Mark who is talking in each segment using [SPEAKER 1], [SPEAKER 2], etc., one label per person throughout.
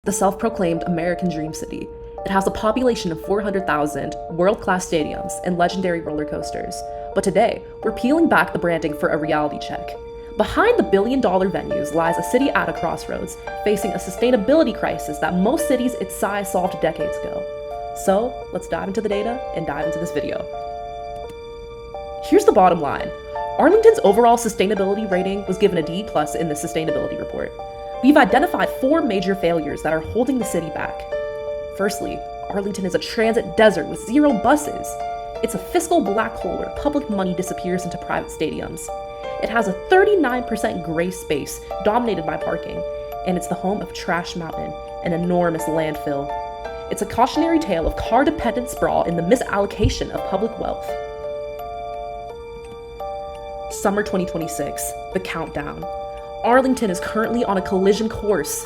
[SPEAKER 1] the self-proclaimed American Dream City. It has a population of 400,000, world-class stadiums, and legendary roller coasters. But today, we're peeling back the branding for a reality check. Behind the billion-dollar venues lies a city at a crossroads, facing a sustainability crisis that most cities its size solved decades ago. So, let's dive into the data and dive into this video. Here's the bottom line. Arlington's overall sustainability rating was given a D+ in the sustainability report. We've identified 4 major failures that are holding the city back. Firstly, Arlington is a transit desert with 0 buses. It's a fiscal black hole where public money disappears into private stadiums. It has a 39% gray space dominated by parking, and it's the home of Trash Mountain, an enormous landfill. It's a cautionary tale of car-dependent sprawl in the misallocation of public wealth. Summer 2026, the countdown. Arlington is currently on a collision course.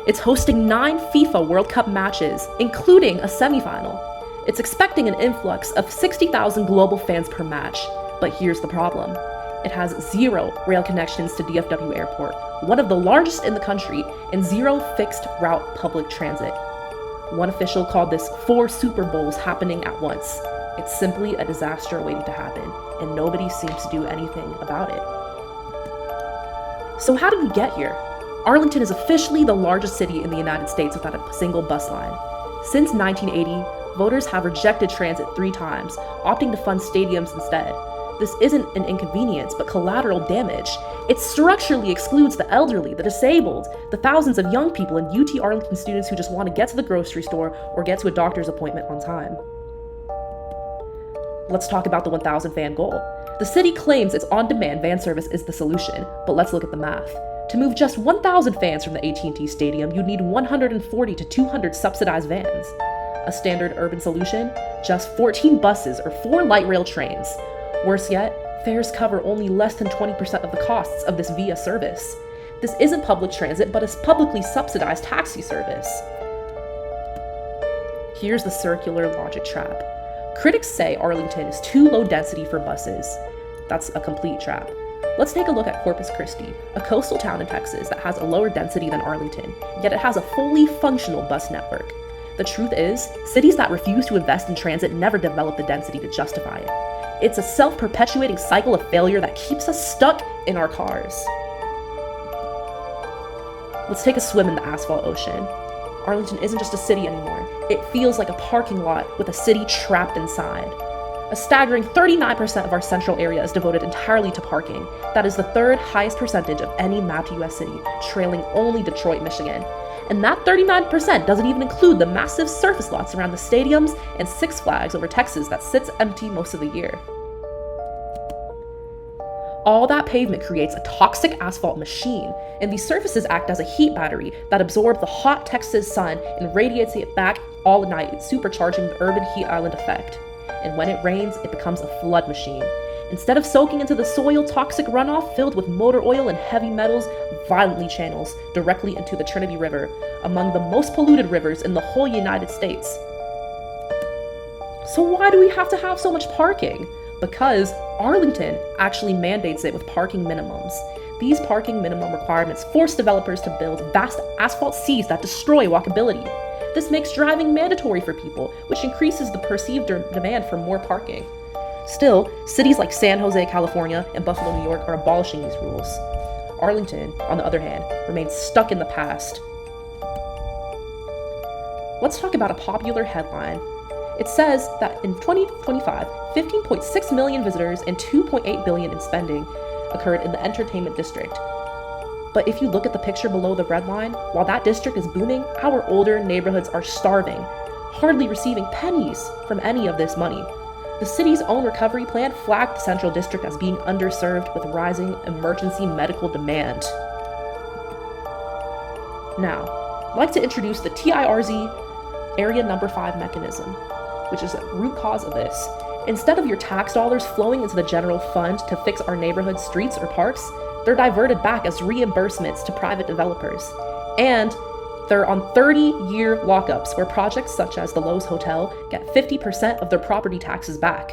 [SPEAKER 1] It's hosting 9 FIFA World Cup matches, including a semifinal. It's expecting an influx of 60,000 global fans per match. But here's the problem. It has 0 rail connections to DFW Airport, one of the largest in the country, and 0 fixed route public transit. One official called this 4 Super Bowls happening at once. It's simply a disaster waiting to happen, and nobody seems to do anything about it. So how did we get here? Arlington is officially the largest city in the United States without a single bus line. Since 1980, voters have rejected transit 3 times, opting to fund stadiums instead. This isn't an inconvenience, but collateral damage. It structurally excludes the elderly, the disabled, the thousands of young people and UT Arlington students who just want to get to the grocery store or get to a doctor's appointment on time. Let's talk about the 1,000 fan goal. The city claims its on-demand van service is the solution, but let's look at the math. To move just 1,000 fans from the AT&T Stadium, you'd need 140 to 200 subsidized vans. A standard urban solution? Just 14 buses or 4 light rail trains. Worse yet, fares cover only less than 20% of the costs of this VIA service. This isn't public transit, but a publicly subsidized taxi service. Here's the circular logic trap. Critics say Arlington is too low density for buses. That's a complete trap. Let's take a look at Corpus Christi, a coastal town in Texas that has a lower density than Arlington, yet it has a fully functional bus network. The truth is, cities that refuse to invest in transit never develop the density to justify it. It's a self-perpetuating cycle of failure that keeps us stuck in our cars. Let's take a swim in the asphalt ocean. Arlington isn't just a city anymore. It feels like a parking lot with a city trapped inside. A staggering 39% of our central area is devoted entirely to parking. That is the 3rd highest percentage of any mapped US city, trailing only Detroit, Michigan. And that 39% doesn't even include the massive surface lots around the stadiums and Six Flags over Texas that sits empty most of the year. All that pavement creates a toxic asphalt machine, and these surfaces act as a heat battery that absorb the hot Texas sun and radiates it back all night, supercharging the urban heat island effect. And when it rains, it becomes a flood machine. Instead of soaking into the soil, toxic runoff filled with motor oil and heavy metals violently channels directly into the Trinity River, among the most polluted rivers in the whole United States. So why do we have to have so much parking? Because Arlington actually mandates it with parking minimums. These parking minimum requirements force developers to build vast asphalt seas that destroy walkability. This makes driving mandatory for people, which increases the perceived demand for more parking. Still, cities like San Jose, California, and Buffalo, New York are abolishing these rules. Arlington, on the other hand, remains stuck in the past. Let's talk about a popular headline. It says that in 2025, 15.6 million visitors and $2.8 billion in spending occurred in the entertainment district. But if you look at the picture below the red line, while that district is booming, our older neighborhoods are starving, hardly receiving pennies from any of this money. The city's own recovery plan flagged the Central District as being underserved with rising emergency medical demand. Now, I'd like to introduce the TIRZ Area Number 5 mechanism, which is the root cause of this. Instead of your tax dollars flowing into the general fund to fix our neighborhood streets or parks, they're diverted back as reimbursements to private developers. And they're on 30-year lockups where projects such as the Lowe's Hotel get 50% of their property taxes back.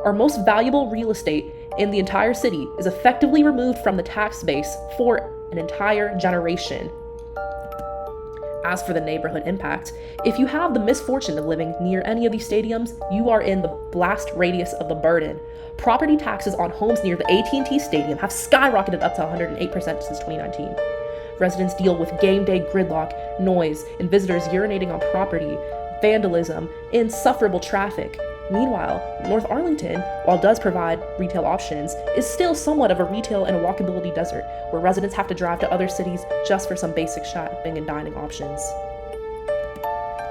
[SPEAKER 1] Our most valuable real estate in the entire city is effectively removed from the tax base for an entire generation. As for the neighborhood impact, if you have the misfortune of living near any of these stadiums, you are in the blast radius of the burden. Property taxes on homes near the AT&T Stadium have skyrocketed up to 108% since 2019. Residents deal with game day gridlock, noise, and visitors urinating on property, vandalism, insufferable traffic. Meanwhile, North Arlington, while does provide retail options, is still somewhat of a retail and a walkability desert, where residents have to drive to other cities just for some basic shopping and dining options.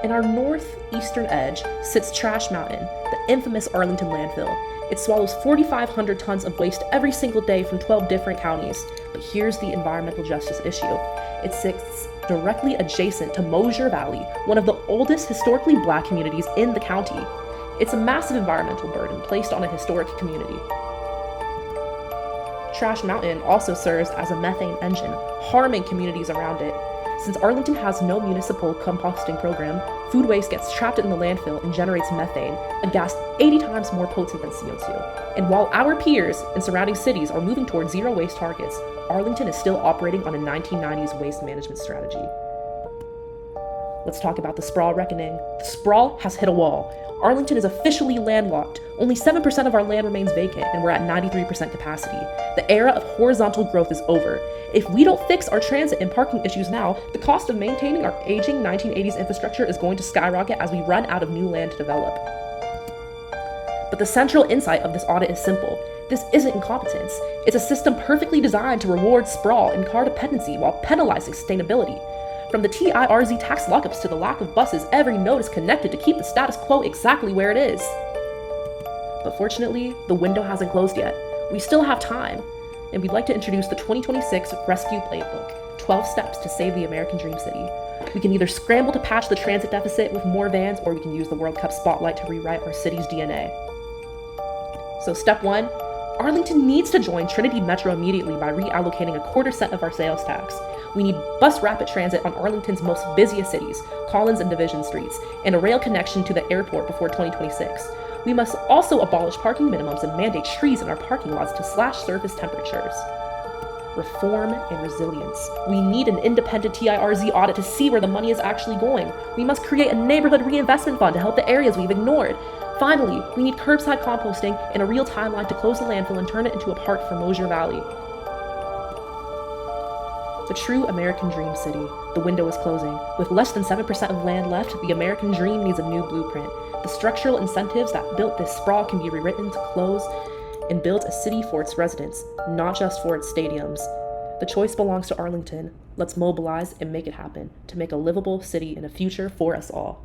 [SPEAKER 1] In our northeastern edge sits Trash Mountain, the infamous Arlington landfill. It swallows 4,500 tons of waste every single day from 12 different counties. But here's the environmental justice issue. It sits directly adjacent to Mosier Valley, one of the oldest historically black communities in the county. It's a massive environmental burden placed on a historic community. Trash Mountain also serves as a methane engine, harming communities around it. Since Arlington has no municipal composting program, food waste gets trapped in the landfill and generates methane, a gas 80 times more potent than CO2. And while our peers in surrounding cities are moving toward zero waste targets, Arlington is still operating on a 1990s waste management strategy. Let's talk about the sprawl reckoning. The sprawl has hit a wall. Arlington is officially landlocked. Only 7% of our land remains vacant, and we're at 93% capacity. The era of horizontal growth is over. If we don't fix our transit and parking issues now, the cost of maintaining our aging 1980s infrastructure is going to skyrocket as we run out of new land to develop. But the central insight of this audit is simple. This isn't incompetence. It's a system perfectly designed to reward sprawl and car dependency while penalizing sustainability. From the TIRZ tax lockups to the lack of buses, every note is connected to keep the status quo exactly where it is. But fortunately, the window hasn't closed yet. We still have time, and we'd like to introduce the 2026 Rescue Playbook, 12 Steps to Save the American Dream City. We can either scramble to patch the transit deficit with more vans, or we can use the World Cup spotlight to rewrite our city's DNA. So step 1, Arlington needs to join Trinity Metro immediately by reallocating 1/4% of our sales tax. We need bus rapid transit on Arlington's most busiest cities, Collins and Division Streets, and a rail connection to the airport before 2026. We must also abolish parking minimums and mandate trees in our parking lots to slash surface temperatures. Reform and resilience. We need an independent TIRZ audit to see where the money is actually going. We must create a neighborhood reinvestment fund to help the areas we've ignored. Finally, we need curbside composting and a real timeline to close the landfill and turn it into a park for Mosier Valley. The true American Dream City. The window is closing. With less than 7% of land left, the American dream needs a new blueprint. The structural incentives that built this sprawl can be rewritten to close and build a city for its residents, not just for its stadiums. The choice belongs to Arlington. Let's mobilize and make it happen to make a livable city and a future for us all.